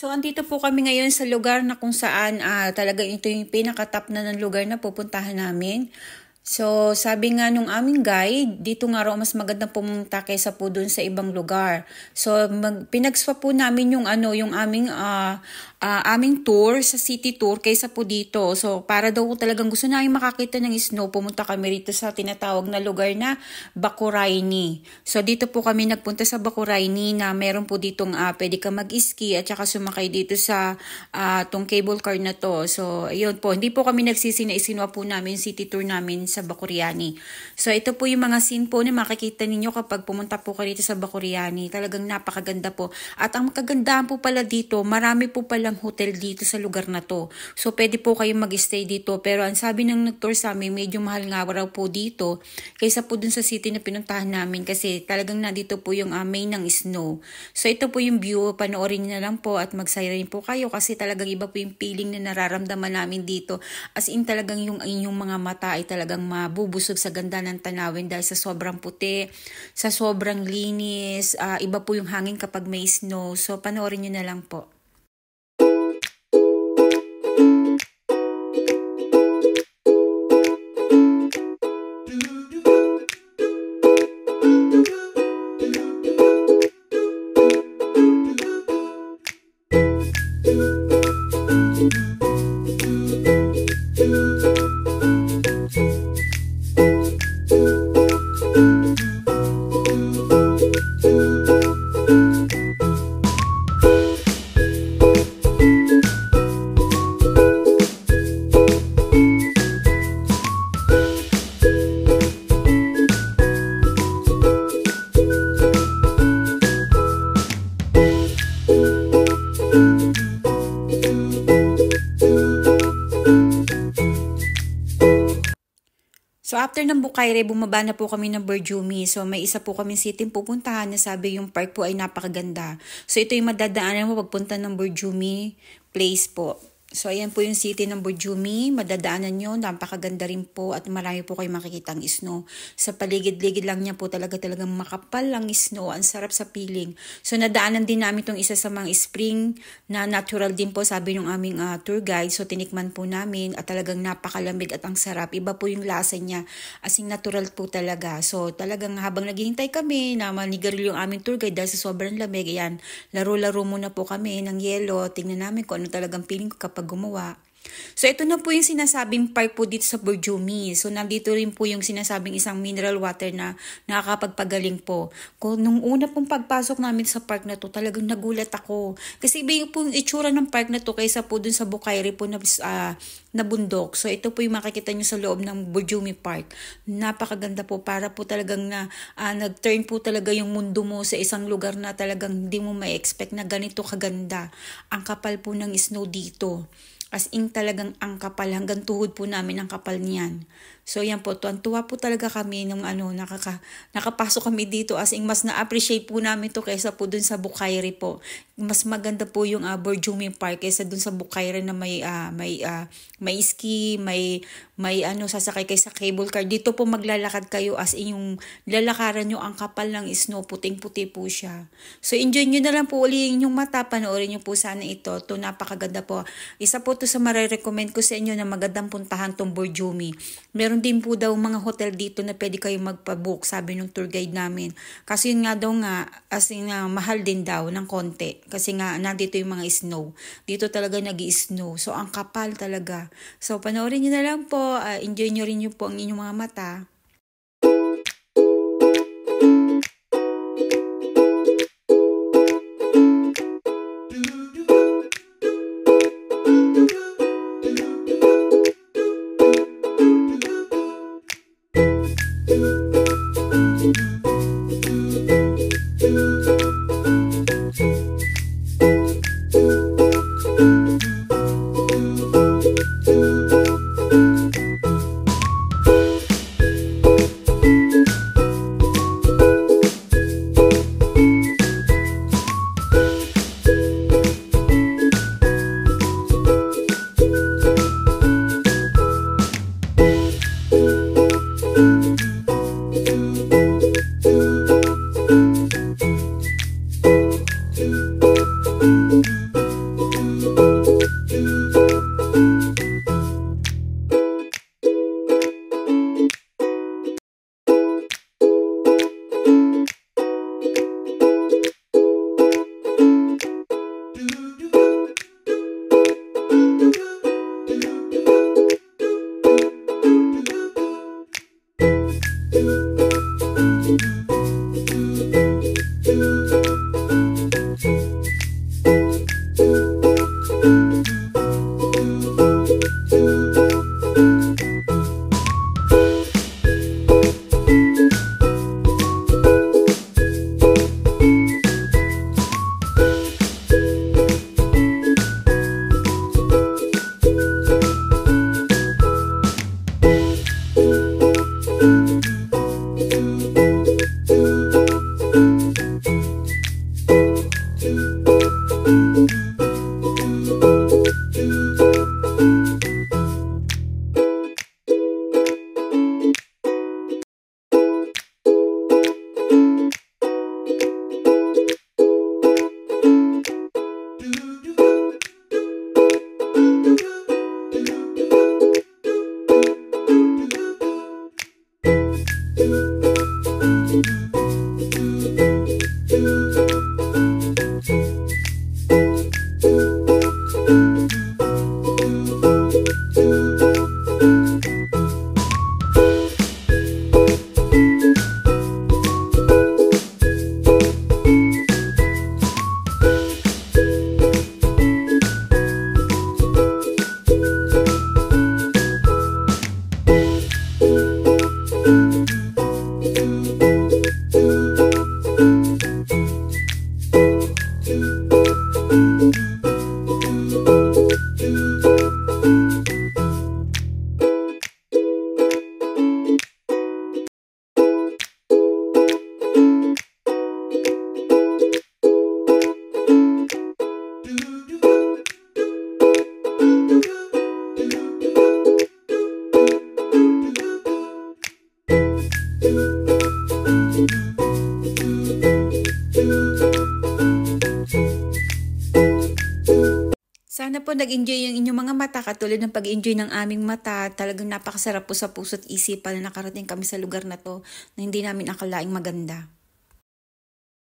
So, andito po kami ngayon sa lugar na kung saan talagang ito yung pinaka-top na ng lugar na pupuntahan namin. So, sabi nga nung aming guide, dito nga raw mas magandang pumunta kaysa po dun sa ibang lugar. So, pinagswap po namin yung aming tour sa city tour kaysa po dito. So, para daw talagang gusto namin makakita ng snow, pumunta kami rito sa tinatawag na lugar na Bakuraini. So, dito po kami nagpunta sa Bakuraini na meron po ditong pwede ka mag-ski at saka sumakay dito sa tong cable car na to. So, ayun po, hindi po kami nagsisi na isinwa po namin city tour namin sa Bakuriani. So, ito po yung mga scene po na makikita ninyo kapag pumunta po kayo dito sa Bakuriani. Talagang napakaganda po. At ang kagandahan po pala dito, marami po palang hotel dito sa lugar na to. So, pwede po kayong mag-stay dito. Pero ang sabi ng nag-tour sa amin, medyo mahal nga raw po dito kaysa po dun sa city na pinuntahan namin kasi talagang nandito po yung main ng snow. So, ito po yung view. Panoorin nyo na lang po at magsaya rin po kayo kasi talagang iba po yung feeling na nararamdaman namin dito. As in talagang yung inyong mga mata ay talagang mabubusog sa ganda ng tanawin dahil sa sobrang puti, sa sobrang linis, iba po yung hangin kapag may snow. So, panoorin nyo na lang po. So, after ng Bukaire, bumaba na po kami ng Burjumi. So, may isa po kami city pupuntahan na sabi yung park po ay napakaganda. So, ito yung madadaanan mo pagpunta ng Burjumi place po. So, ayan po yung city ng Burjumi. Madadaanan nyo. Napakaganda rin po at marami po kayo makikita ang snow. Sa paligid-ligid lang niya po talagang makapal ang snow. Ang sarap sa feeling. So, nadaanan din namin itong isa sa mga spring na natural din po sabi ng aming tour guide. So, tinikman po namin at talagang napakalamig at ang sarap. Iba po yung lasa niya. As in natural po talaga. So, talagang habang naghihintay kami na manigarilyo yung aming tour guide dahil sa sobrang lamig. Ayan, laro-laro muna po kami ng yelo. Tingnan namin kung ano talagang feeling ko kapag gumawa. So, ito na po yung sinasabing park po dito sa Burjumi. So, nandito rin po yung sinasabing isang mineral water na nakakapagpagaling po. Kung nung una pong pagpasok namin sa park na to, talagang nagulat ako. Kasi iba yung po yung itsura ng park na to kaysa po dun sa Bukaire po na bundok. So, ito po yung makikita nyo sa loob ng Burjumi Park. Napakaganda po. Para po talagang nag-turn po talaga yung mundo mo sa isang lugar na talagang hindi mo ma-expect na ganito kaganda. Ang kapal po ng snow dito. As in talagang ang kapal, hanggang tuhod po namin ang kapal niyan. So yan po, tuwa po talaga kami nung nakapasok kami dito as in mas na-appreciate po namin to kaysa po dun sa Bukaire po. Mas maganda po yung Burjumi Park kaysa dun sa Bukaire na may ski, may sasakay kayo sa cable car. Dito po maglalakad kayo as in yung lalakaran nyo ang kapal ng snow, puting-puti po siya. So enjoy nyo na lang po uli yung mata, panoorin nyo po sana ito. To napakaganda po. Isa po to sa marirecommend ko sa inyo na magandang puntahan tong Burjumi. Meron din po daw mga hotel dito na pwede kayo magpa-book, sabi ng tour guide namin. Kasi yun nga daw as in mahal din daw ng konti. Kasi nga nandito yung mga snow. Dito talaga nag-i-snow. So ang kapal talaga. So panoorin nyo na lang po. Enjoy nyo rin po ang inyong mga mata. Sana po nag-enjoy yung inyong mga mata katulad ng pag-enjoy ng aming mata. Talagang napakasarap po sa puso't isipan na nakarating kami sa lugar na to na hindi namin akalaing maganda.